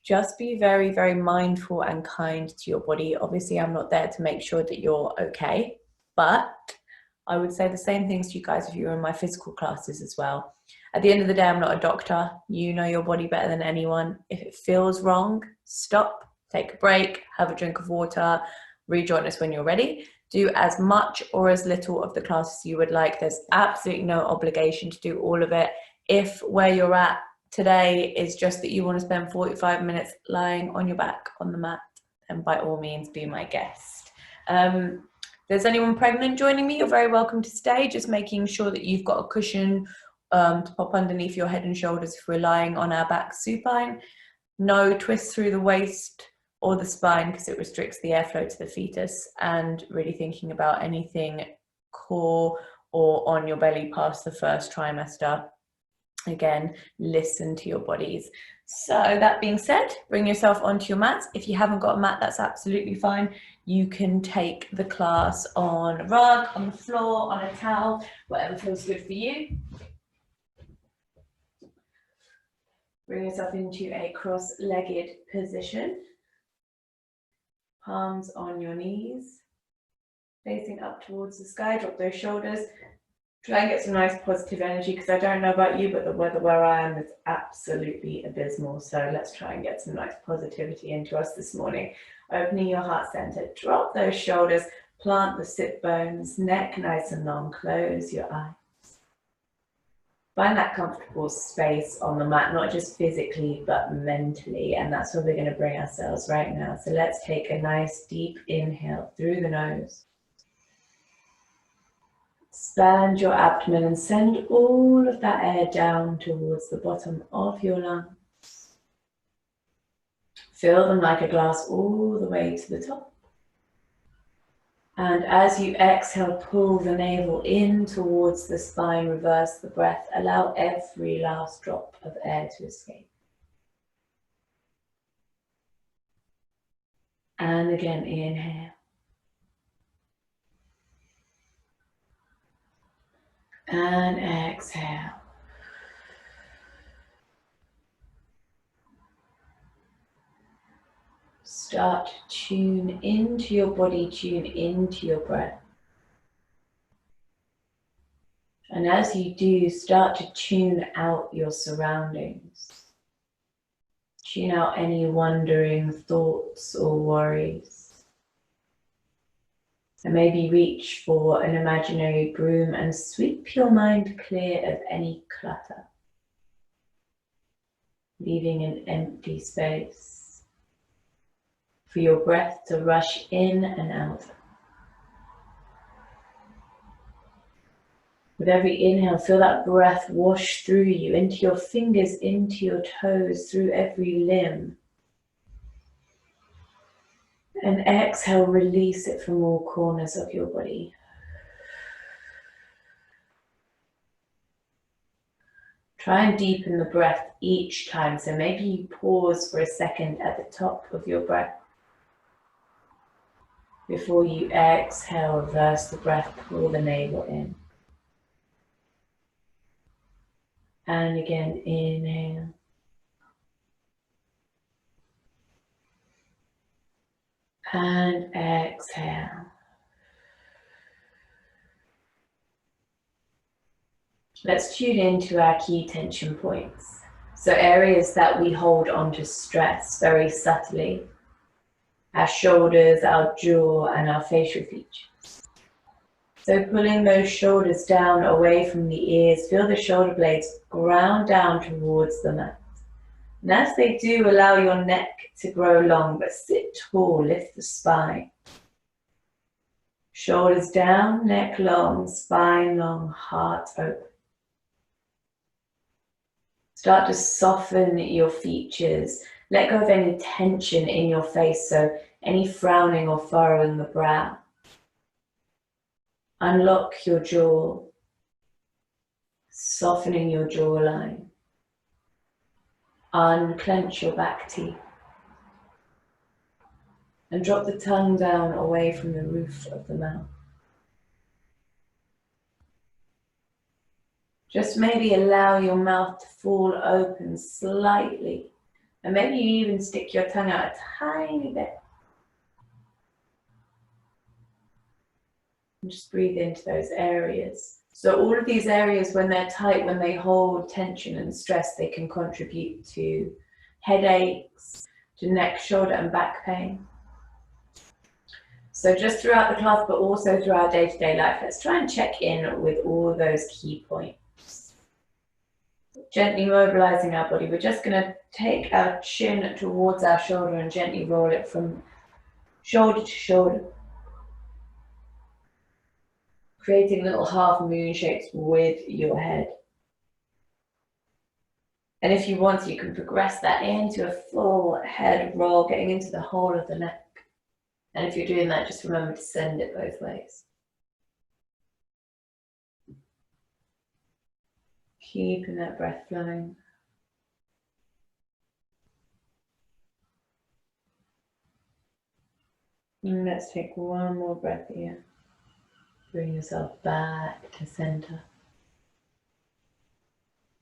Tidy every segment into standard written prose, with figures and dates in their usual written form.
just be very, very mindful and kind to your body. Obviously, I'm not there to make sure that you're okay, but I would say the same things to you guys if you were in my physical classes as well. At the end of the day, I'm not a doctor. You know your body better than anyone. If it feels wrong, stop, take a break, have a drink of water, rejoin us when you're ready. Do as much or as little of the classes you would like. There's absolutely no obligation to do all of it. If where you're at today is just that you want to spend 45 minutes lying on your back on the mat, then by all means be my guest. If there's anyone pregnant joining me, you're very welcome to stay, just making sure that you've got a cushion to pop underneath your head and shoulders if we're lying on our back supine. No twists through the waist or the spine because it restricts the airflow to the fetus, and really thinking about anything core or on your belly past the first trimester. Again, listen to your bodies. So that being said, bring yourself onto your mats. If you haven't got a mat, that's absolutely fine. You can take the class on a rug, on the floor, on a towel, whatever feels good for you. Bring yourself into a cross-legged position. Palms on your knees, facing up towards the sky. Drop those shoulders. Try and get some nice positive energy, because I don't know about you, but the weather where I am is absolutely abysmal. So let's try and get some nice positivity into us this morning. Opening your heart center, drop those shoulders, plant the sit bones, neck nice and long, close your eyes. Find that comfortable space on the mat, not just physically, but mentally. And that's where we're going to bring ourselves right now. So let's take a nice deep inhale through the nose. Expand your abdomen and send all of that air down towards the bottom of your lungs. Fill them like a glass all the way to the top. And as you exhale, pull the navel in towards the spine, reverse the breath, allow every last drop of air to escape. And again, inhale. And exhale. Start to tune into your body, tune into your breath. And as you do, start to tune out your surroundings. Tune out any wandering thoughts or worries. And maybe reach for an imaginary broom and sweep your mind clear of any clutter, leaving an empty space for your breath to rush in and out. With every inhale, feel that breath wash through you, into your fingers, into your toes, through every limb. And exhale, release it from all corners of your body. Try and deepen the breath each time. So maybe you pause for a second at the top of your breath. Before you exhale, reverse the breath, pull the navel in. And again, inhale. And exhale. Let's tune into our key tension points. So areas that we hold on to stress very subtly. Our shoulders, our jaw, and our facial features. So pulling those shoulders down away from the ears, feel the shoulder blades ground down towards the mat. And as they do, allow your neck to grow long, but sit tall, lift the spine. Shoulders down, neck long, spine long, heart open. Start to soften your features. Let go of any tension in your face, so any frowning or furrowing the brow. Unlock your jaw, softening your jawline. Unclench your back teeth. And drop the tongue down away from the roof of the mouth. Just maybe allow your mouth to fall open slightly And maybe you even stick your tongue out a tiny bit. And just breathe into those areas. So all of these areas, when they're tight, when they hold tension and stress, they can contribute to headaches, to neck, shoulder, and back pain. So just throughout the class, but also through our day-to-day life, let's try and check in with all those key points. Gently mobilizing our body. We're just going to take our chin towards our shoulder and gently roll it from shoulder to shoulder, creating little half moon shapes with your head. And if you want to, you can progress that into a full head roll, getting into the whole of the neck. And if you're doing that, just remember to send it both ways. Keeping that breath flowing. And let's take one more breath here. Bring yourself back to center.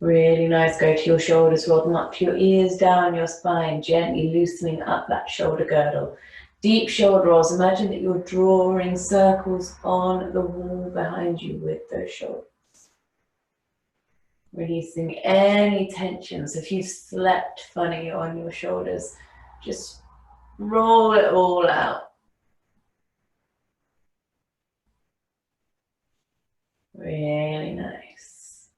Really nice. Go to your shoulders, roll them up to your ears, down your spine, gently loosening up that shoulder girdle. Deep shoulder rolls. Imagine that you're drawing circles on the wall behind you with those shoulders. Releasing any tension. So if you've slept funny on your shoulders, just roll it all out. Really nice.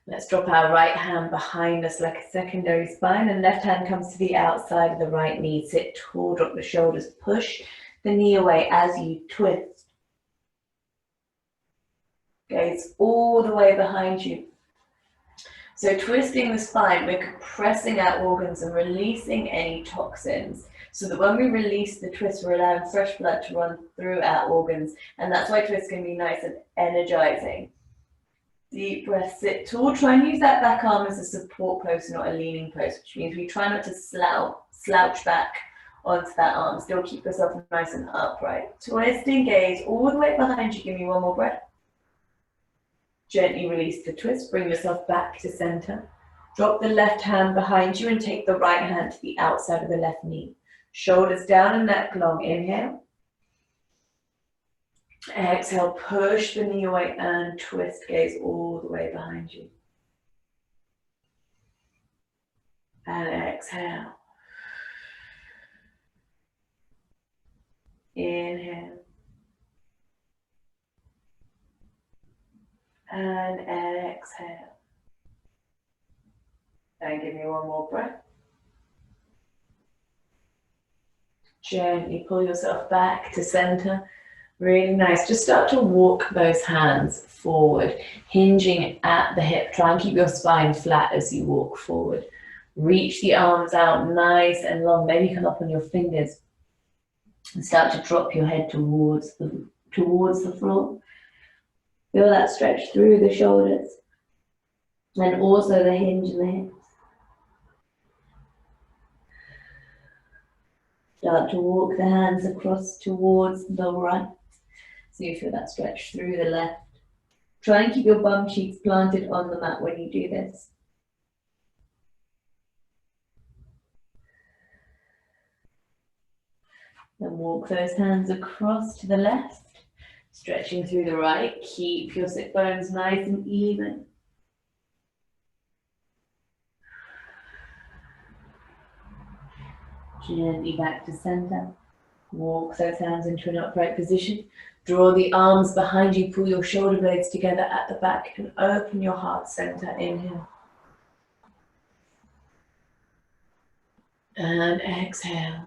Let's drop our right hand behind us like a secondary spine, and left hand comes to the outside of the right knee. Sit tall, drop the shoulders, push the knee away as you twist. Gaze all the way behind you. So twisting the spine, we're compressing our organs and releasing any toxins, so that when we release the twist, we're allowing fresh blood to run through our organs. And that's why twists can be nice and energizing. Deep breath, sit tall. Try and use that back arm as a support post, not a leaning post, which means we try not to slouch back onto that arm. Still keep yourself nice and upright. Twisting, gaze all the way behind you. Give me one more breath. Gently release the twist. Bring yourself back to center. Drop the left hand behind you and take the right hand to the outside of the left knee. Shoulders down and neck long. Inhale. Exhale, push the knee away and twist, gaze all the way behind you. And exhale. Inhale. And exhale. And give me one more breath. Gently pull yourself back to center. Really nice. Just start to walk those hands forward, hinging at the hip. Try and keep your spine flat as you walk forward. Reach the arms out nice and long. Maybe come up on your fingers and start to drop your head towards the floor. Feel that stretch through the shoulders and also the hinge in the hips. Start to walk the hands across towards the right. So you feel that stretch through the left. Try and keep your bum cheeks planted on the mat when you do this. Then walk those hands across to the left. Stretching through the right. Keep your sit bones nice and even. Gently back to center. Walk those hands into an upright position. Draw the arms behind you. Pull your shoulder blades together at the back and open your heart center. Inhale. And exhale.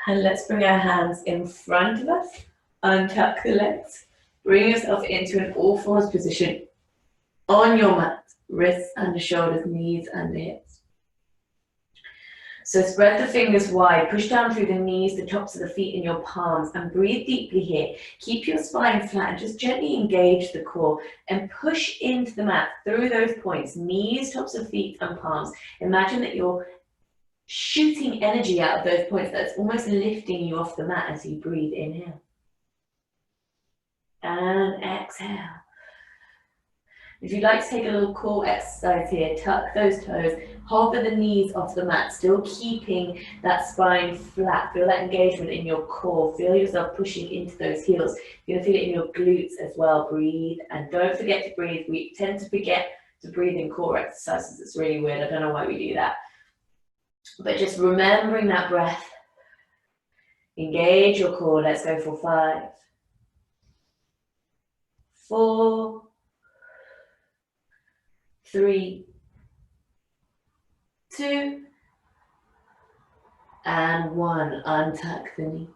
And let's bring our hands in front of us. Untuck the legs. Bring yourself into an all fours position on your mat. Wrists under shoulders, knees under hips. So spread the fingers wide. Push down through the knees, the tops of the feet, and your palms. And breathe deeply here. Keep your spine flat and just gently engage the core. And push into the mat through those points. Knees, tops of feet, and palms. Imagine that you're shooting energy out of those points. That's almost lifting you off the mat as you breathe. Inhale. And exhale. If you'd like to take a little core exercise here, tuck those toes, hover the knees off the mat, still keeping that spine flat. Feel that engagement in your core. Feel yourself pushing into those heels. You're going to feel it in your glutes as well. Breathe, and don't forget to breathe. We tend to forget to breathe in core exercises. It's really weird. I don't know why we do that. But just remembering that breath. Engage your core. Let's go for 5, 4, 3, 2, and 1. Untuck the knees.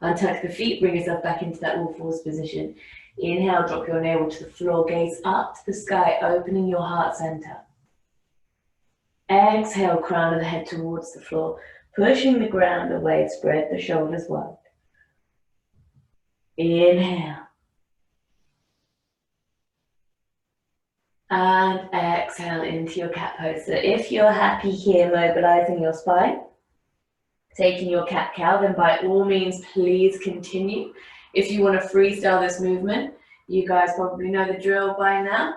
Untuck the feet. Bring yourself back into that all fours position. Inhale, drop your navel to the floor. Gaze up to the sky, opening your heart center. Exhale, crown of the head towards the floor. Pushing the ground away. Spread the shoulders wide. Inhale. And exhale into your cat pose. So if you're happy here, mobilizing your spine, taking your cat-cow, then by all means, please continue. If you want to freestyle this movement, you guys probably know the drill by now.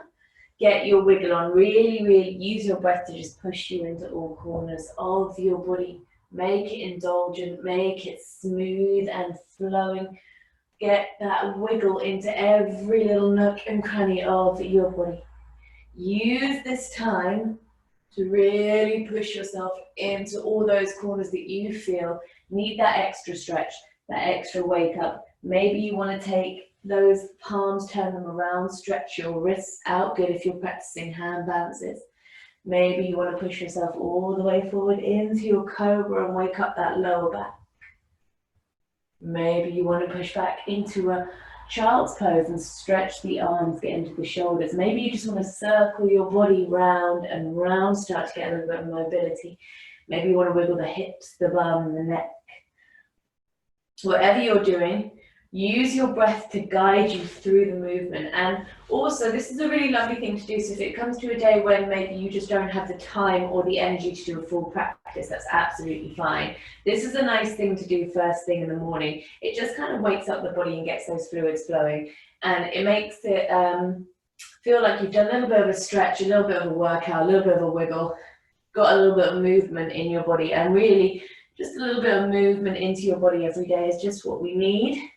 Get your wiggle on. Really, really use your breath to just push you into all corners of your body. Make it indulgent, make it smooth and flowing. Get that wiggle into every little nook and cranny of your body. Use this time to really push yourself into all those corners that you feel need that extra stretch, that extra wake up. Maybe you want to take those palms, turn them around, stretch your wrists out. Good if you're practicing hand balances. Maybe you want to push yourself all the way forward into your cobra and wake up that lower back. Maybe you want to push back into a child's pose and stretch the arms, get into the shoulders. Maybe you just want to circle your body round and round, start to get a little bit of mobility. Maybe you want to wiggle the hips, the bum, the neck. Whatever you're doing, use your breath to guide you through the movement. And also, this is a really lovely thing to do. So if it comes to a day when maybe you just don't have the time or the energy to do a full practice, that's absolutely fine. This is a nice thing to do first thing in the morning. It just kind of wakes up the body and gets those fluids flowing. And it makes it feel like you've done a little bit of a stretch, a little bit of a workout, a little bit of a wiggle, got a little bit of movement in your body. And really, just a little bit of movement into your body every day is just what we need.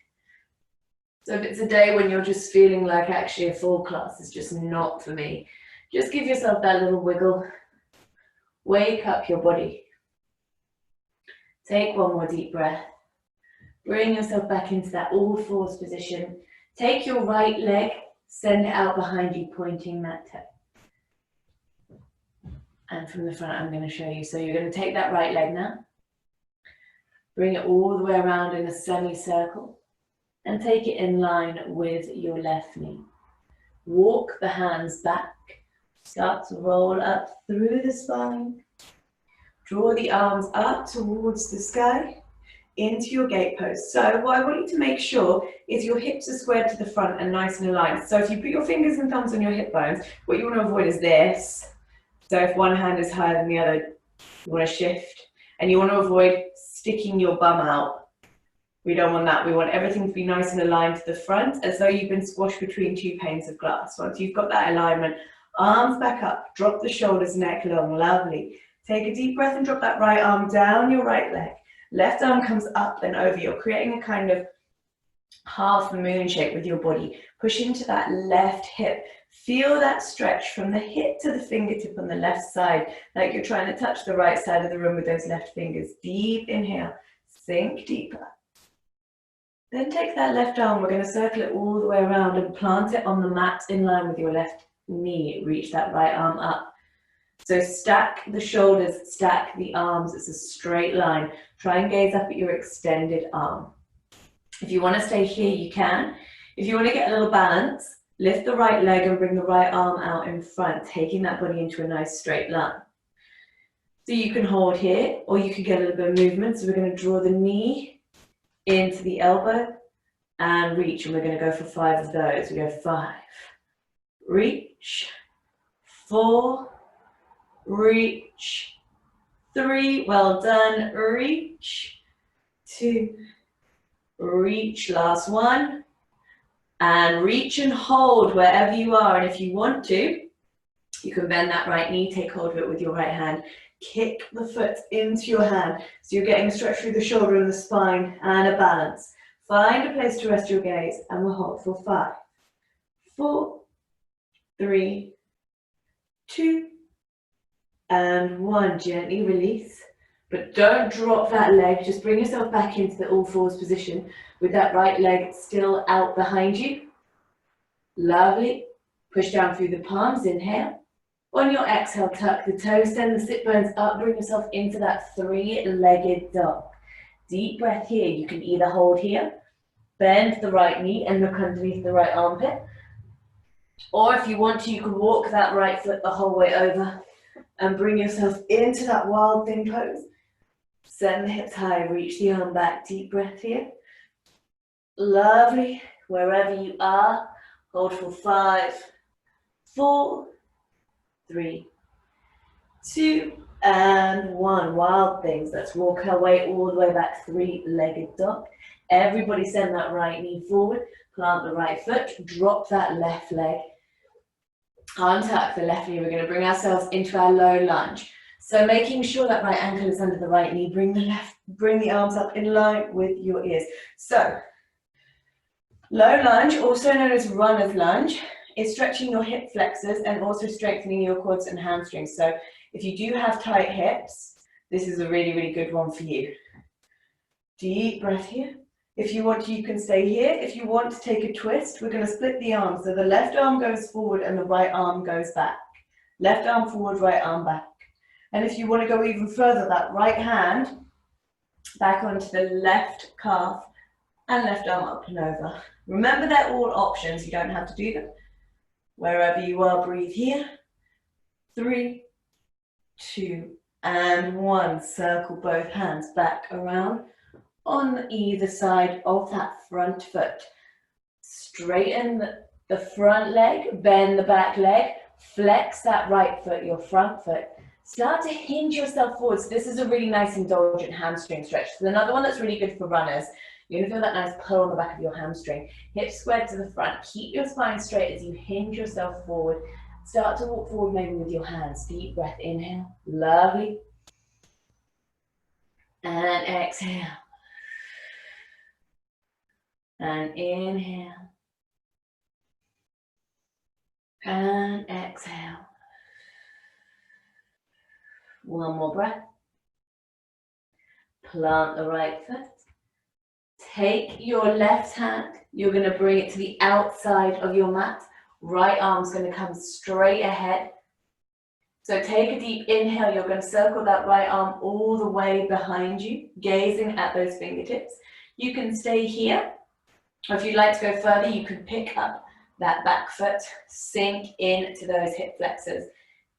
So if it's a day when you're just feeling like actually a full class is just not for me, just give yourself that little wiggle. Wake up your body. Take one more deep breath. Bring yourself back into that all fours position. Take your right leg, send it out behind you, pointing that toe. And from the front, I'm going to show you. So you're going to take that right leg now. Bring it all the way around in a semicircle. And take it in line with your left knee. Walk the hands back. Start to roll up through the spine. Draw the arms up towards the sky into your gate pose. So what I want you to make sure is your hips are squared to the front and nice and aligned. So if you put your fingers and thumbs on your hip bones, what you want to avoid is this. So if one hand is higher than the other, you want to shift. And you want to avoid sticking your bum out. We don't want that. We want everything to be nice and aligned to the front, as though you've been squashed between two panes of glass. Once you've got that alignment, arms back up, drop the shoulders, neck long, lovely. Take a deep breath and drop that right arm down your right leg. Left arm comes up and over. You're creating a kind of half moon shape with your body. Push into that left hip. Feel that stretch from the hip to the fingertip on the left side, like you're trying to touch the right side of the room with those left fingers. Deep inhale, sink deeper. Then take that left arm, we're going to circle it all the way around and plant it on the mat in line with your left knee. Reach that right arm up. So stack the shoulders, stack the arms. It's a straight line. Try and gaze up at your extended arm. If you want to stay here, you can. If you want to get a little balance, lift the right leg and bring the right arm out in front, taking that body into a nice straight line. So you can hold here, or you can get a little bit of movement. So we're going to draw the knee into the elbow and reach, and we're going to go for 5 of those. We go 5, reach, 4, reach, 3, well done, reach, 2, reach, last one, And reach and hold wherever you are. And if you want to, you can bend that right knee, take hold of it with your right hand. Kick the foot into your hand. So you're getting a stretch through the shoulder and the spine and a balance. Find a place to rest your gaze and we'll hold for 5, 4, 3, 2, and 1. Gently release. But don't drop that leg. Just bring yourself back into the all fours position with that right leg still out behind you. Lovely. Push down through the palms. Inhale. On your exhale, tuck the toes, send the sit bones up, bring yourself into that 3-legged dog. Deep breath here. You can either hold here, bend the right knee and look underneath the right armpit. Or if you want to, you can walk that right foot the whole way over and bring yourself into that wild thing pose. Send the hips high, reach the arm back. Deep breath here. Lovely. Wherever you are, hold for 5, 4, 3, 2, and 1. Wild things. Let's walk our way all the way back, 3-legged dog. Everybody send that right knee forward, plant the right foot, drop that left leg, untuck the left knee. We're going to bring ourselves into our low lunge. So making sure that right ankle is under the right knee, bring the arms up in line with your ears. So low lunge, also known as runner's lunge, is stretching your hip flexors and also strengthening your quads and hamstrings. So if you do have tight hips, this is a really, really good one for you. Deep breath here. If you want to, you can stay here. If you want to take a twist, we're going to split the arms. So the left arm goes forward and the right arm goes back. Left arm forward, right arm back. And if you want to go even further, that right hand back onto the left calf and left arm up and over. Remember, they're all options. You don't have to do them. Wherever you are, breathe here. 3, 2, and 1. Circle both hands back around on either side of that front foot. Straighten the front leg, bend the back leg, flex that right foot, your front foot. Start to hinge yourself forward. So this is a really nice indulgent hamstring stretch. So another one that's really good for runners. You're going to feel that nice pull on the back of your hamstring. Hips squared to the front. Keep your spine straight as you hinge yourself forward. Start to walk forward maybe with your hands. Deep breath, inhale. Lovely. And exhale. And inhale. And exhale. One more breath. Plant the right foot. Take your left hand. You're going to bring it to the outside of your mat. Right arm's going to come straight ahead. So take a deep inhale. You're going to circle that right arm all the way behind you, gazing at those fingertips. You can stay here. Or if you'd like to go further, you can pick up that back foot, sink into those hip flexors.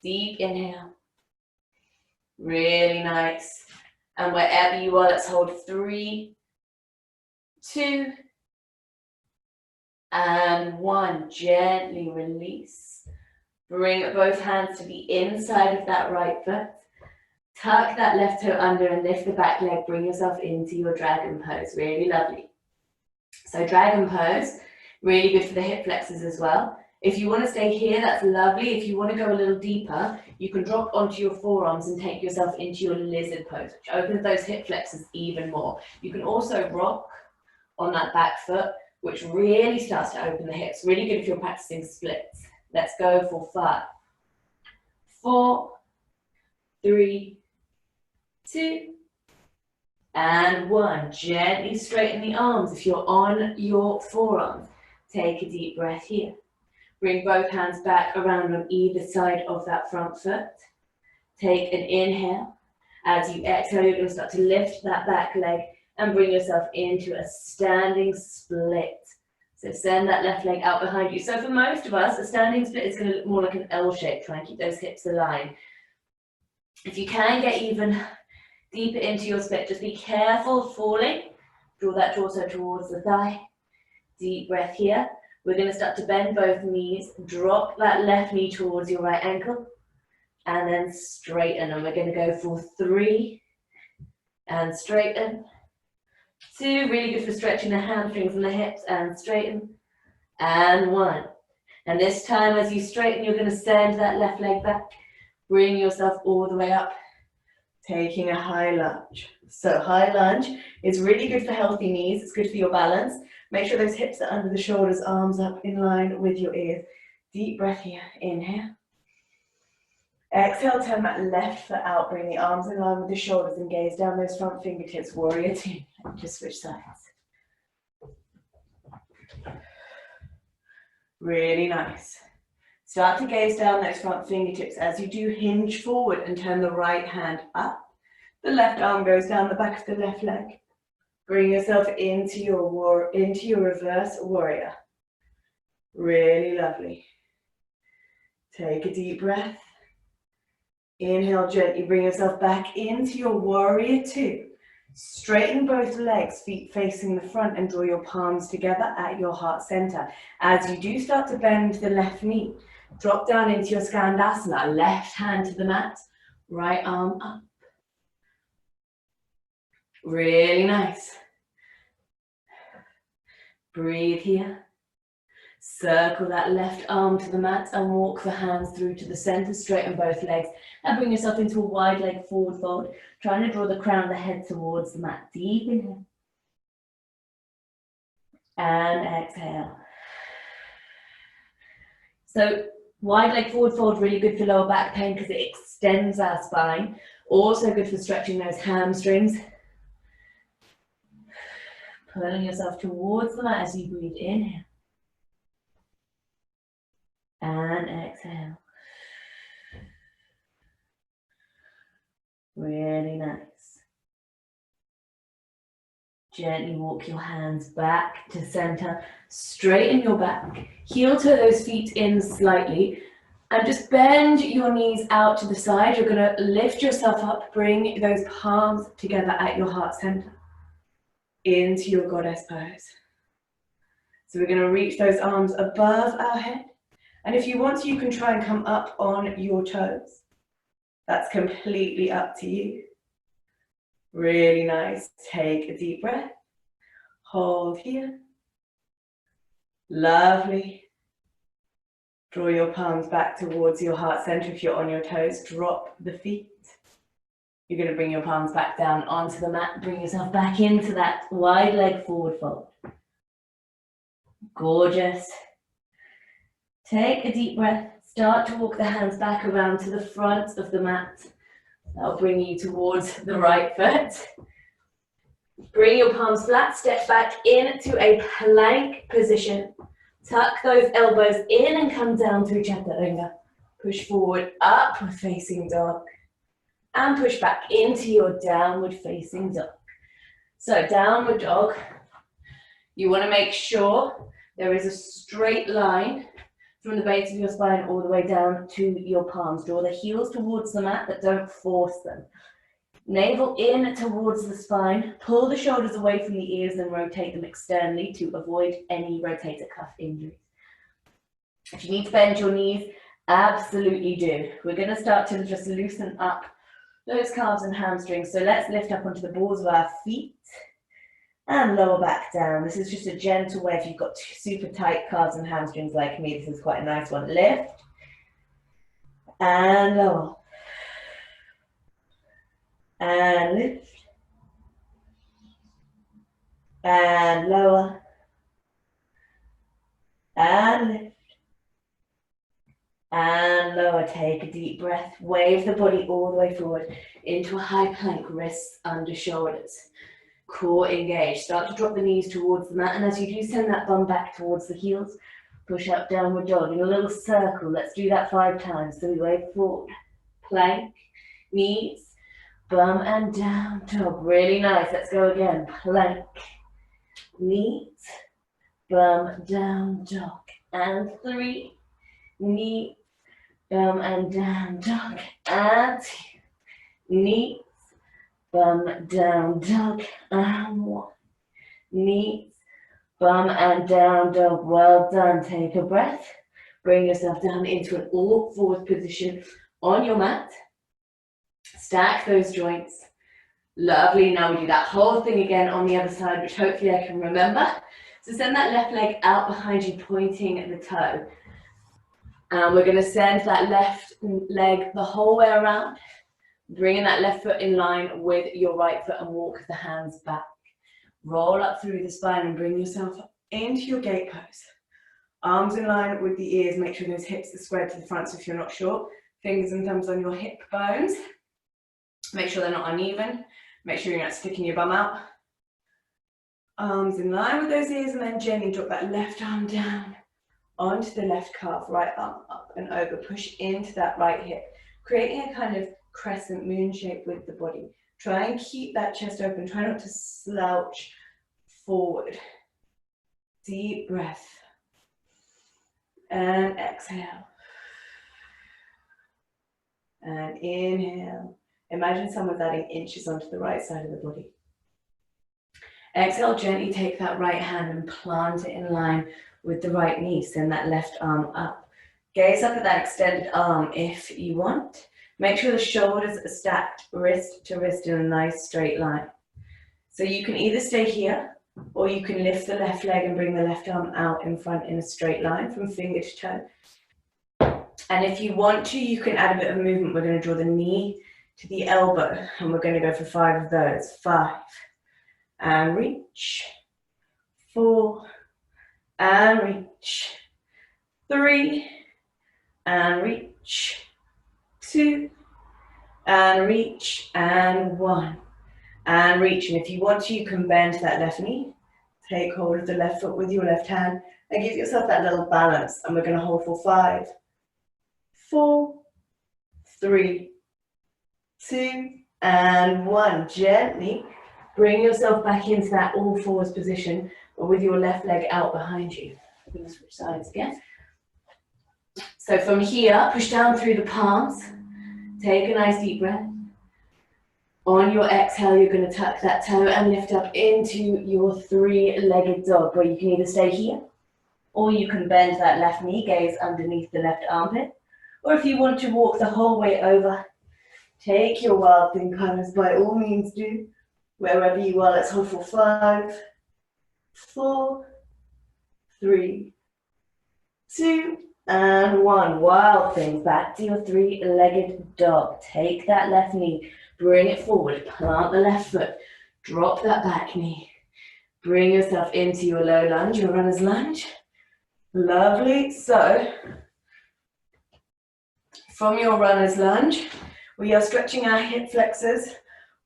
Deep inhale. Really nice. And wherever you are, let's hold 3, 2, and 1. Gently release. Bring both hands to the inside of that right foot. Tuck that left toe under and lift the back leg. Bring yourself into your dragon pose. Really lovely. So dragon pose, really good for the hip flexors as well. If you want to stay here, that's lovely. If you want to go a little deeper, you can drop onto your forearms and take yourself into your lizard pose, which opens those hip flexors even more. You can also rock on that back foot, which really starts to open the hips. Really good if you're practicing splits. Let's go for 5, 4, 3, 2, and 1. Gently straighten the arms. If you're on your forearms, take a deep breath here. Bring both hands back around on either side of that front foot. Take an inhale. As you exhale, you're going to start to lift that back leg and bring yourself into a standing split. So send that left leg out behind you. So for most of us, a standing split is going to look more like an L shape. Try and keep those hips aligned. If you can get even deeper into your split, just be careful of falling. Draw that torso towards the thigh. Deep breath here. We're going to start to bend both knees. Drop that left knee towards your right ankle. And then straighten. And we're going to go for 3. And straighten. 2. Really good for stretching the hamstrings and the hips. And straighten. and 1. And this time as you straighten, you're going to send that left leg back. Bring yourself all the way up, taking a high lunge. So high lunge is really good for healthy knees. It's good for your balance. Make sure those hips are under the shoulders, arms up in line with your ears. Deep breath here. Inhale. Exhale, turn that left foot out. Bring the arms in line with the shoulders and gaze down those front fingertips. Warrior 2. Just switch sides. Really nice. Start to gaze down those front fingertips. As you do, hinge forward and turn the right hand up. The left arm goes down the back of the left leg. Bring yourself into your reverse warrior. Really lovely. Take a deep breath. Inhale, gently bring yourself back into your warrior 2. Straighten both legs, feet facing the front, and draw your palms together at your heart center. As you do start to bend the left knee, drop down into your Skandasana, left hand to the mat, right arm up. Really nice. Breathe here. Circle that left arm to the mat and walk the hands through to the center, straighten both legs, and bring yourself into a wide leg forward fold, trying to draw the crown of the head towards the mat. Deep inhale. And exhale. So wide leg forward fold, really good for lower back pain because it extends our spine. Also good for stretching those hamstrings. Pulling yourself towards the mat as you breathe. Inhale. And exhale. Really nice. Gently walk your hands back to center. Straighten your back. Heel toe those feet in slightly. And just bend your knees out to the side. You're going to lift yourself up. Bring those palms together at your heart center. Into your goddess pose. So we're going to reach those arms above our head. And if you want to, you can try and come up on your toes. That's completely up to you. Really nice. Take a deep breath. Hold here. Lovely. Draw your palms back towards your heart center. If you're on your toes, drop the feet. You're going to bring your palms back down onto the mat. Bring yourself back into that wide leg forward fold. Gorgeous. Take a deep breath. Start to walk the hands back around to the front of the mat. That'll bring you towards the right foot. Bring your palms flat. Step back into a plank position. Tuck those elbows in and come down through Chaturanga. Push forward, upward facing dog. And push back into your downward facing dog. So downward dog. You want to make sure there is a straight line from the base of your spine all the way down to your palms. Draw the heels towards the mat, but don't force them. Navel in towards the spine. Pull the shoulders away from the ears and rotate them externally to avoid any rotator cuff injuries. If you need to bend your knees, absolutely do. We're going to start to just loosen up those calves and hamstrings. So let's lift up onto the balls of our feet. And lower back down. This is just a gentle way. If you've got super tight calves and hamstrings like me, this is quite a nice one. Lift. And lower. And lift. And lower. And lift. And lower. Take a deep breath. Wave the body all the way forward into a high plank, wrists under shoulders. Core engaged. Start to drop the knees towards the mat, and as you do, send that bum back towards the heels. Push up, downward dog in a little circle. Let's do that 5 times. So we wave forward, plank, knees, bum and down dog. Really nice. Let's go again. Plank, knees, bum, down dog. And 3, knees, bum and down dog. And 2, knees, bum, down, dog, and 1. Knees, bum, and down, dog. Well done. Take a breath. Bring yourself down into an all-fours position on your mat. Stack those joints. Lovely. Now we do that whole thing again on the other side, which hopefully I can remember. So send that left leg out behind you, pointing at the toe. And we're going to send that left leg the whole way around, bringing that left foot in line with your right foot and walk the hands back. Roll up through the spine and bring yourself into your gate pose. Arms in line with the ears, make sure those hips are squared to the front, so if you're not sure, fingers and thumbs on your hip bones. Make sure they're not uneven. Make sure you're not sticking your bum out. Arms in line with those ears, and then gently drop that left arm down onto the left calf, right arm up and over. Push into that right hip, creating a kind of crescent moon shape with the body. Try and keep that chest open. Try not to slouch forward. Deep breath. And exhale. And inhale. Imagine someone's adding inches onto the right side of the body. Exhale, gently take that right hand and plant it in line with the right knee. Send that left arm up. Gaze up at that extended arm if you want. Make sure the shoulders are stacked wrist to wrist in a nice straight line. So you can either stay here, or you can lift the left leg and bring the left arm out in front in a straight line from finger to toe. And if you want to, you can add a bit of movement. We're going to draw the knee to the elbow, and we're going to go for 5 of those. 5, and reach. 4, and reach. 3, and reach. 2, and reach, and 1, and reach. And if you want to, you can bend that left knee, take hold of the left foot with your left hand, and give yourself that little balance. And we're going to hold for 5, 4, 3, 2, and 1. Gently bring yourself back into that all fours position, but with your left leg out behind you. I'm going to switch sides again. So from here, push down through the palms. Take a nice deep breath. On your exhale, you're going to tuck that toe and lift up into your 3-legged dog, where you can either stay here, or you can bend that left knee, gaze underneath the left armpit. Or if you want to walk the whole way over, take your wild thing pose, by all means do. Wherever you are, let's hold for 5, 4, 3, 2, and 1. Wild thing, back to your 3-legged dog. Take that left knee, bring it forward, plant the left foot, drop that back knee. Bring yourself into your low lunge, your runner's lunge. Lovely. So, from your runner's lunge, we are stretching our hip flexors.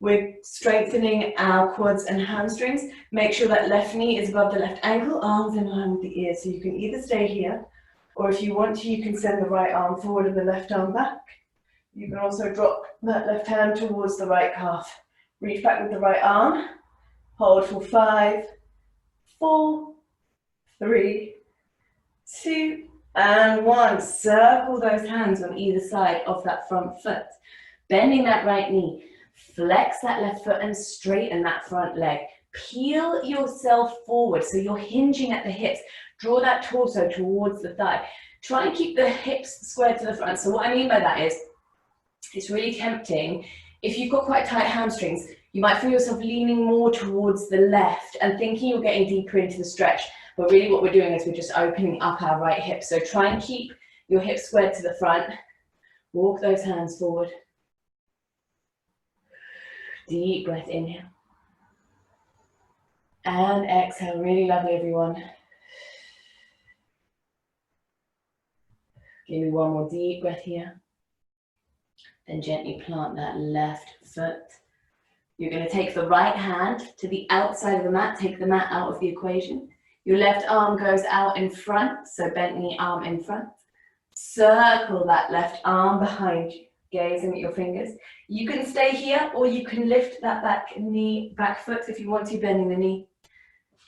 We're strengthening our quads and hamstrings. Make sure that left knee is above the left ankle, arms in line with the ears. So you can either stay here, or if you want to, you can send the right arm forward and the left arm back. You can also drop that left hand towards the right calf. Reach back with the right arm. Hold for 5, 4, 3, 2, and 1. Circle those hands on either side of that front foot. Bending that right knee. Flex that left foot and straighten that front leg. Peel yourself forward so you're hinging at the hips. Draw that torso towards the thigh. Try and keep the hips squared to the front. So what I mean by that is, it's really tempting. If you've got quite tight hamstrings, you might feel yourself leaning more towards the left and thinking you're getting deeper into the stretch. But really what we're doing is we're just opening up our right hip. So try and keep your hips squared to the front. Walk those hands forward. Deep breath, inhale. And exhale, really lovely, everyone. Give me one more deep breath here. Then gently plant that left foot. You're going to take the right hand to the outside of the mat, take the mat out of the equation. Your left arm goes out in front, so bent knee, arm in front. Circle that left arm behind you, gazing at your fingers. You can stay here, or you can lift that back foot if you want to, bending the knee.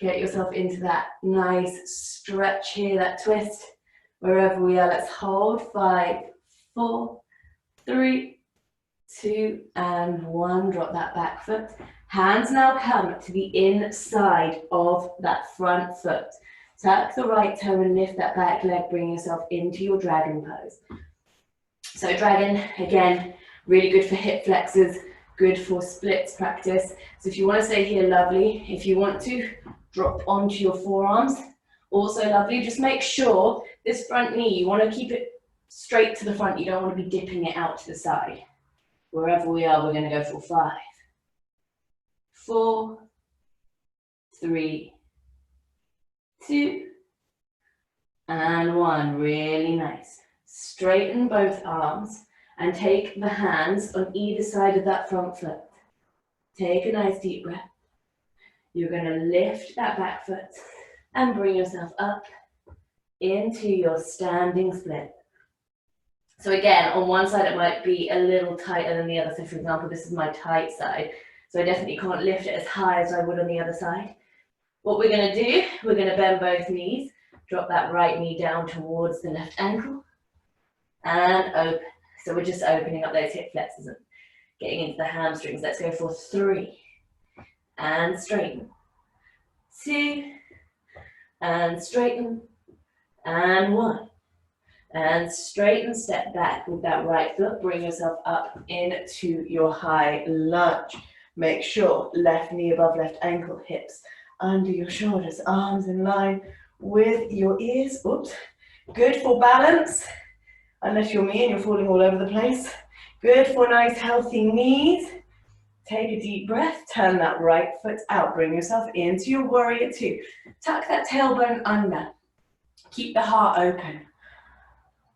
Get yourself into that nice stretch here, that twist. Wherever we are, let's hold. 5, 4, 3, 2, and 1. Drop that back foot. Hands now come to the inside of that front foot. Tuck the right toe and lift that back leg. Bring yourself into your dragon pose. So dragon, again, really good for hip flexors, good for splits practice. So if you want to stay here, lovely. If you want to, Drop onto your forearms. Also lovely, just make sure this front knee, you want to keep it straight to the front. You don't want to be dipping it out to the side. Wherever we are, we're going to go for 5, 4, 3, 2, and 1. Really nice. Straighten both arms and take the hands on either side of that front foot. Take a nice deep breath. You're going to lift that back foot and bring yourself up into your standing split. So again, on one side it might be a little tighter than the other. So for example, this is my tight side. So I definitely can't lift it as high as I would on the other side. What we're going to do, we're going to bend both knees. Drop that right knee down towards the left ankle. And open. So we're just opening up those hip flexors and getting into the hamstrings. Let's go for 3. And straighten. 2. And straighten. And 1. And straighten, step back with that right foot. Bring yourself up into your high lunge. Make sure left knee above left ankle, hips under your shoulders, arms in line with your ears. Oops. Good for balance, unless you're me and you're falling all over the place. Good for nice healthy knees. Take a deep breath, turn that right foot out. Bring yourself into your warrior 2. Tuck that tailbone under. Keep the heart open.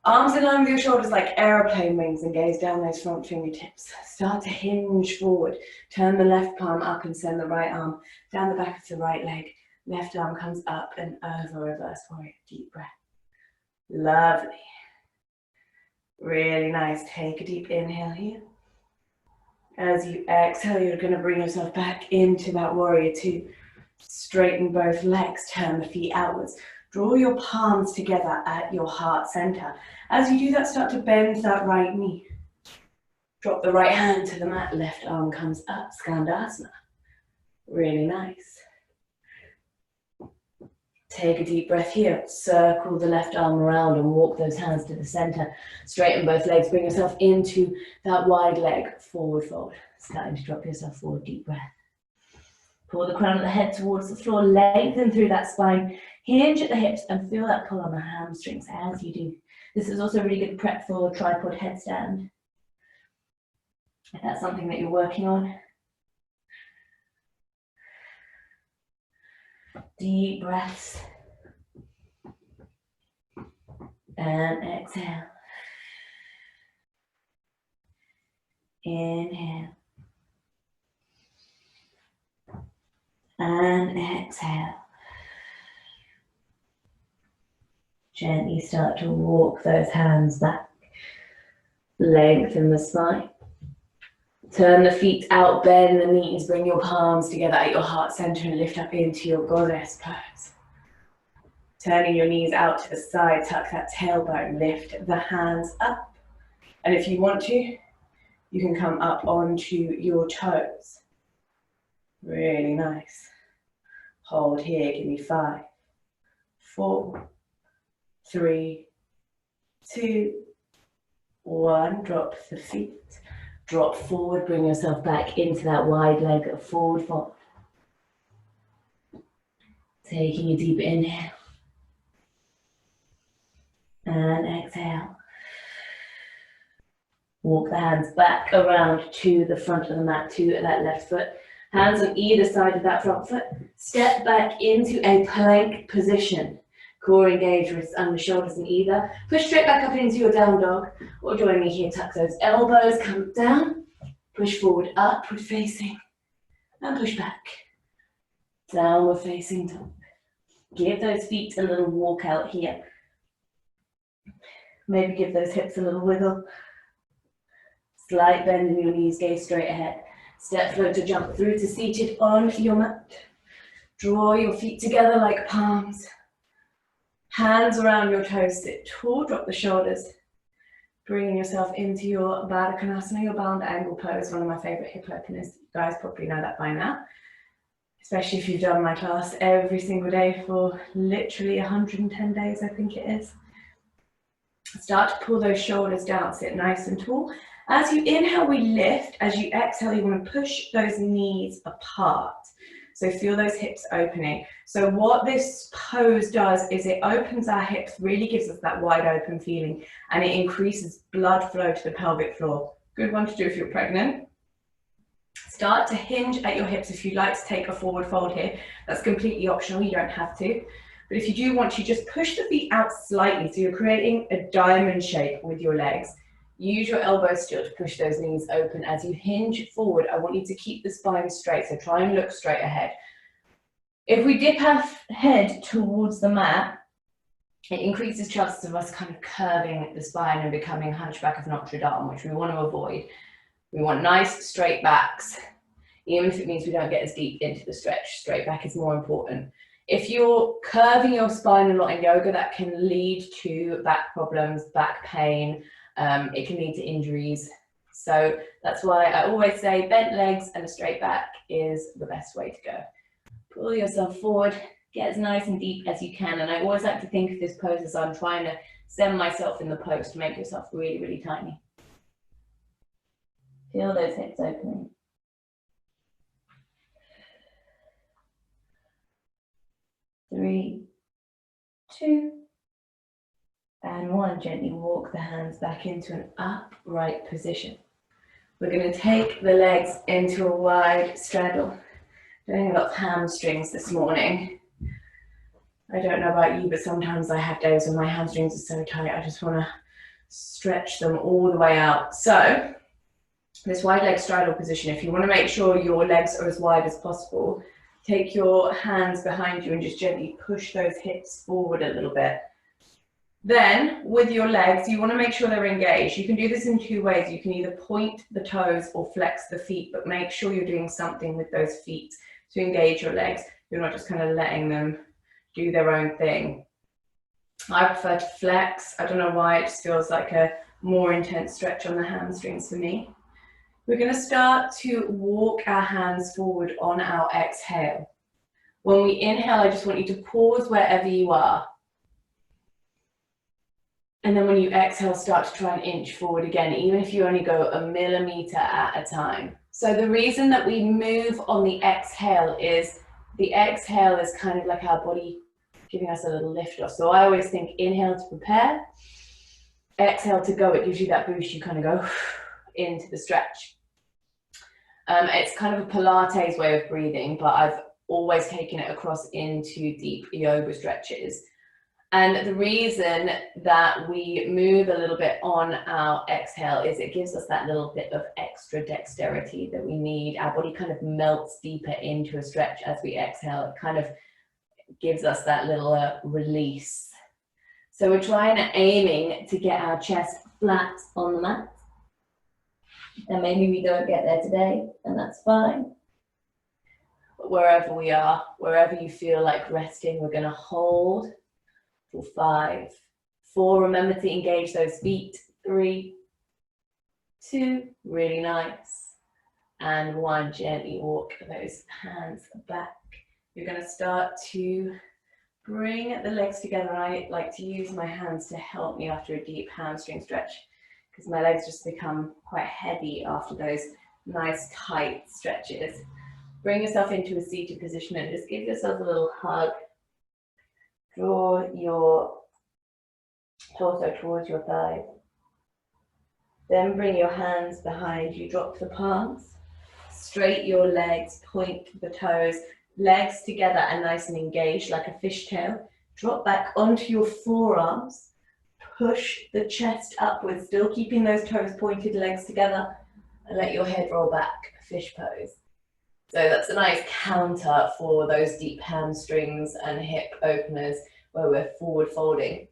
Arms in line with your shoulders like aeroplane wings and gaze down those front fingertips. Start to hinge forward. Turn the left palm up and send the right arm down the back of the right leg. Left arm comes up and over, reverse warrior. Deep breath. Lovely. Really nice. Take a deep inhale here. As you exhale, you're going to bring yourself back into that warrior 2. Straighten both legs. Turn the feet outwards. Draw your palms together at your heart center. As you do that, start to bend that right knee. Drop the right hand to the mat. Left arm comes up. Skandasana. Really nice. Take a deep breath here. Circle the left arm around and walk those hands to the center. Straighten both legs. Bring yourself into that wide leg. Forward fold. Starting to drop yourself forward. Deep breath. Pull the crown of the head towards the floor. Lengthen through that spine. Hinge at the hips and feel that pull on the hamstrings as you do. This is also really good prep for tripod headstand. If that's something that you're working on. Deep breaths. And exhale. Inhale. And exhale. Gently start to walk those hands back. Lengthen the spine. Turn the feet out, bend the knees, bring your palms together at your heart center and lift up into your goddess pose. Turning your knees out to the side, tuck that tailbone, lift the hands up. And if you want to, you can come up onto your toes. Really nice. Hold here, give me 5, 4, 3, 2, 1. Drop the feet. Drop forward, bring yourself back into that wide leg of forward fold. Taking a deep inhale. And exhale. Walk the hands back around to the front of the mat, to that left foot. Hands on either side of that front foot. Step back into a plank position. Core engaged, wrists under shoulders in either. Push straight back up into your down dog. Or join me here, tuck those elbows, come down. Push forward, upward facing. And push back. Downward facing dog. Give those feet a little walk out here. Maybe give those hips a little wiggle. Slight bend in your knees, gaze straight ahead. Step flow to jump through to seated on your mat. Draw your feet together like palms. Hands around your toes, sit tall, drop the shoulders. Bringing yourself into your Baddha Konasana, your bound angle pose, one of my favorite hip openers. You guys probably know that by now. Especially if you've done my class every single day for literally 110 days, I think it is. Start to pull those shoulders down, sit nice and tall. As you inhale, we lift. As you exhale, you want to push those knees apart. So feel those hips opening. So what this pose does is it opens our hips, really gives us that wide open feeling, and it increases blood flow to the pelvic floor. Good one to do if you're pregnant. Start to hinge at your hips if you'd like to take a forward fold here. That's completely optional, you don't have to. But if you do want to, just push the feet out slightly so you're creating a diamond shape with your legs. Use your elbows still to push those knees open. As you hinge forward, I want you to keep the spine straight, so try and look straight ahead. If we dip our head towards the mat, it increases chances of us kind of curving the spine and becoming Hunchback of Notre Dame, which we want to avoid. We want nice straight backs, even if it means we don't get as deep into the stretch. Straight back is more important. If you're curving your spine a lot in yoga, that can lead to back problems, back pain. It can lead to injuries. So that's why I always say bent legs and a straight back is the best way to go. Pull yourself forward, get as nice and deep as you can. And I always like to think of this pose as I'm trying to send myself in the post to make yourself really, really tiny. Feel those hips opening. Three, two, and one. Gently walk the hands back into an upright position. We're going to take the legs into a wide straddle. Doing a lot of hamstrings this morning. I don't know about you, but sometimes I have days when my hamstrings are so tight, I just want to stretch them all the way out. So, this wide leg straddle position, if you want to make sure your legs are as wide as possible, take your hands behind you and just gently push those hips forward a little bit. Then, with your legs, you want to make sure they're engaged. You can do this in two ways. You can either point the toes or flex the feet, but make sure you're doing something with those feet to engage your legs. You're not just kind of letting them do their own thing. I prefer to flex. I don't know why, it just feels like a more intense stretch on the hamstrings for me. We're going to start to walk our hands forward on our exhale. When we inhale, I just want you to pause wherever you are. And then when you exhale, start to try and inch forward again, even if you only go a millimeter at a time. So the reason that we move on the exhale is the exhale is kind of like our body giving us a little lift off. So I always think inhale to prepare, exhale to go. It gives you that boost. You kind of go into the stretch. It's kind of a Pilates way of breathing, but I've always taken it across into deep yoga stretches. And the reason that we move a little bit on our exhale is it gives us that little bit of extra dexterity that we need. Our body kind of melts deeper into a stretch as we exhale. It kind of gives us that little release. So we're aiming to get our chest flat on the mat. And maybe we don't get there today, and that's fine. But wherever we are, wherever you feel like resting, we're going to hold for 5, 4, remember to engage those feet, 3, 2, really nice, and 1, gently walk those hands back. You're going to start to bring the legs together, and I like to use my hands to help me after a deep hamstring stretch, because my legs just become quite heavy after those nice tight stretches. Bring yourself into a seated position and just give yourself a little hug. Draw your torso towards your thighs. Then bring your hands behind you, drop the palms. Straight your legs, point the toes, legs together and nice and engaged like a fishtail. Drop back onto your forearms. Push the chest upwards, still keeping those toes pointed, legs together, and let your head roll back, fish pose. So that's a nice counter for those deep hamstrings and hip openers where we're forward folding.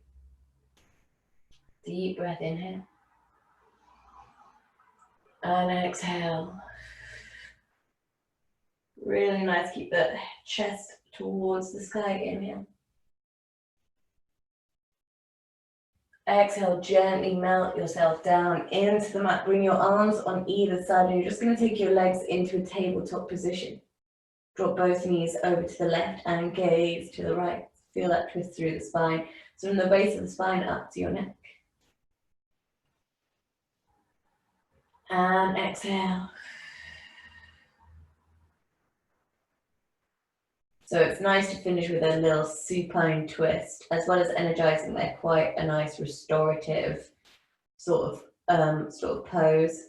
Deep breath in here. And exhale. Really nice, keep the chest towards the sky, inhale. Exhale, gently melt yourself down into the mat. Bring your arms on either side and you're just going to take your legs into a tabletop position. Drop both knees over to the left and gaze to the right. Feel that twist through the spine. So from the base of the spine up to your neck. And exhale. So it's nice to finish with a little supine twist, as well as energizing. They're quite a nice restorative sort of pose.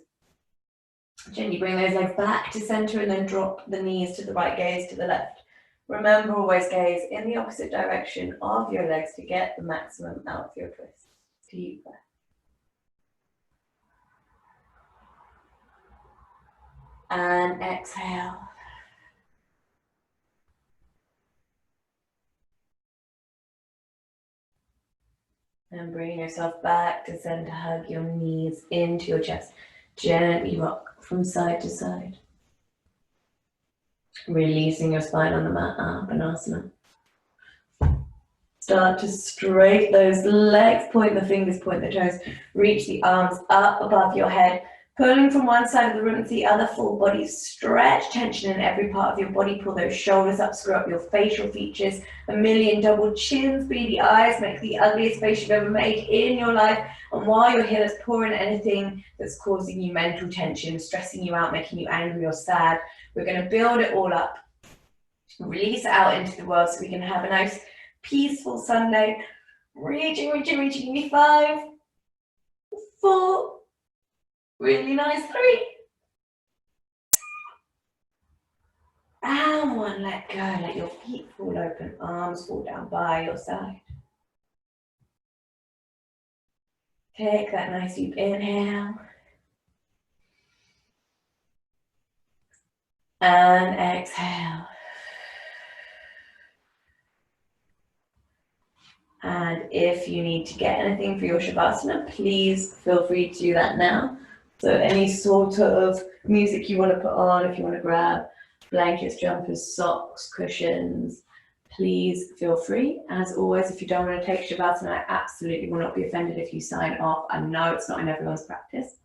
Gently bring those legs back to center and then drop the knees to the right, gaze to the left. Remember, always gaze in the opposite direction of your legs to get the maximum out of your twist. Deep breath. And exhale. And bring yourself back to center. Hug your knees into your chest. Gently rock from side to side. Releasing your spine on the mat, Banasana. Start to straighten those legs, point the fingers, point the toes. Reach the arms up above your head. Pulling from one side of the room to the other, full body stretch, tension in every part of your body. Pull those shoulders up, screw up your facial features. A million double chins, beady eyes, make the ugliest face you've ever made in your life. And while you're here, let's pour in anything that's causing you mental tension, stressing you out, making you angry or sad. We're going to build it all up, release it out into the world so we can have a nice, peaceful Sunday. Reaching. Give me 5, 4, really nice, 3. And 1, let go. Let your feet fall open, arms fall down by your side. Take that nice deep inhale. And exhale. And if you need to get anything for your Shavasana, please feel free to do that now. So any sort of music you want to put on, if you want to grab blankets, jumpers, socks, cushions, please feel free. As always, if you don't want to take Shavasana, I absolutely will not be offended if you sign off. I know it's not in everyone's practice.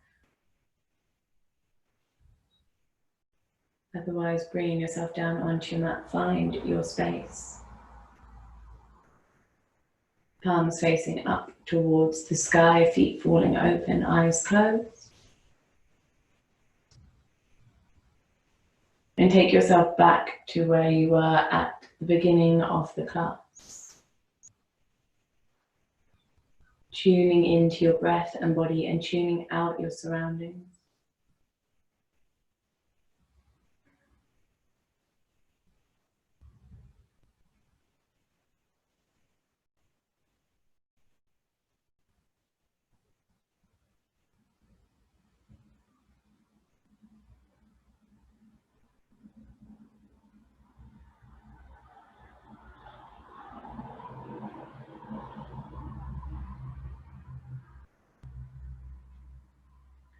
Otherwise, bringing yourself down onto your mat, find your space. Palms facing up towards the sky, feet falling open, eyes closed. And take yourself back to where you were at the beginning of the class. Tuning into your breath and body and tuning out your surroundings.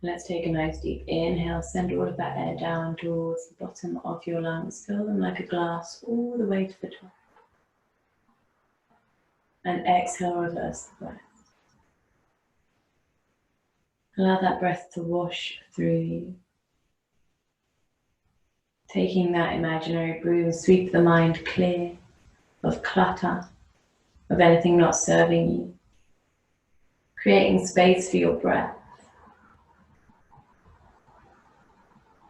Let's take a nice deep inhale, send all of that air down towards the bottom of your lungs. Fill them like a glass all the way to the top. And exhale, reverse the breath. Allow that breath to wash through you. Taking that imaginary brew, sweep the mind clear of clutter, of anything not serving you. Creating space for your breath.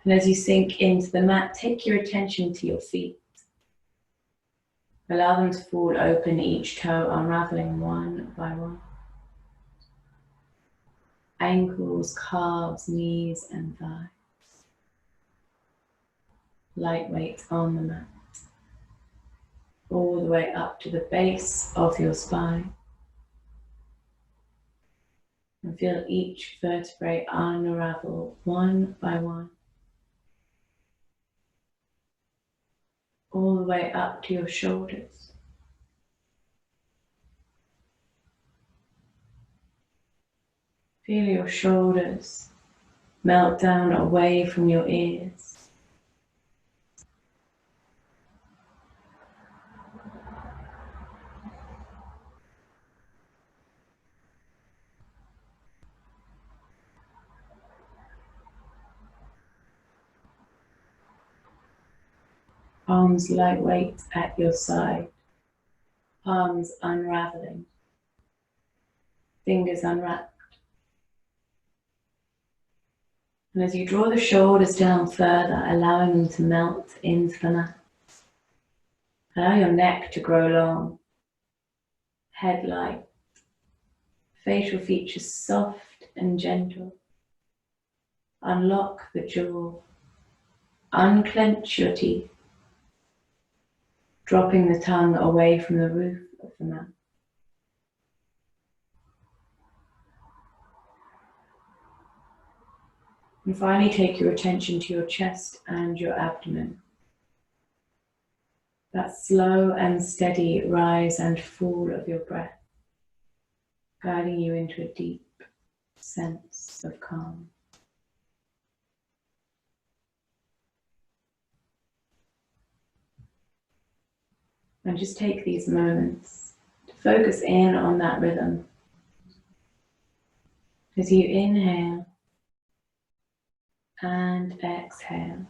And as you sink into the mat, take your attention to your feet. Allow them to fall open, each toe unraveling one by one. Ankles, calves, knees, and thighs. Lightweight on the mat. All the way up to the base of your spine. And feel each vertebrae unravel one by one. All the way up to your shoulders. Feel your shoulders melt down away from your ears. Arms lightweight at your side, palms unraveling, fingers unwrapped. And as you draw the shoulders down further, allowing them to melt into the mat. Allow your neck to grow long, head light, facial features soft and gentle. Unlock the jaw, unclench your teeth, dropping the tongue away from the roof of the mouth. And finally, take your attention to your chest and your abdomen. That slow and steady rise and fall of your breath, guiding you into a deep sense of calm. And just take these moments to focus in on that rhythm. As you inhale and exhale.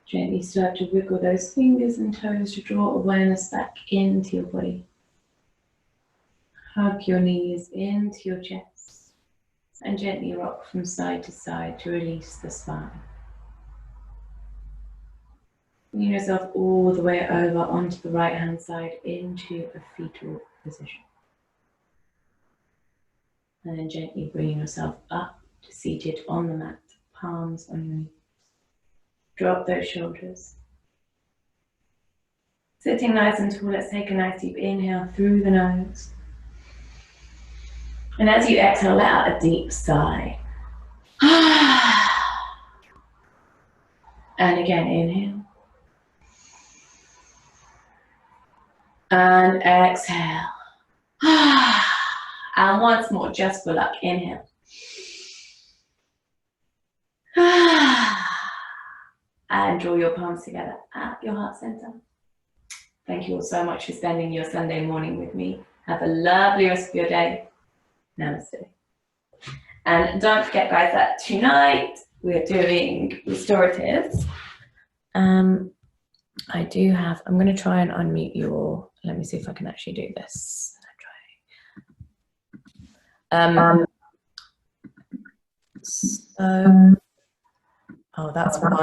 Gently start to wiggle those fingers and toes to draw awareness back into your body. Hug your knees into your chest and gently rock from side to side to release the spine. Bring yourself all the way over onto the right hand side into a fetal position. And then gently bring yourself up to seated on the mat, palms on your knees. Drop those shoulders. Sitting nice and tall, let's take a nice deep inhale through the nose. And as you exhale, let out a deep sigh. And again, inhale. And exhale. And once more, just for luck, inhale. And draw your palms together at your heart center. Thank you all so much for spending your Sunday morning with me. Have a lovely rest of your day. Namaste. And don't forget, guys, that tonight we're doing restoratives. I'm going to try and unmute you all. Let me see if I can actually do this. So, oh, that's why.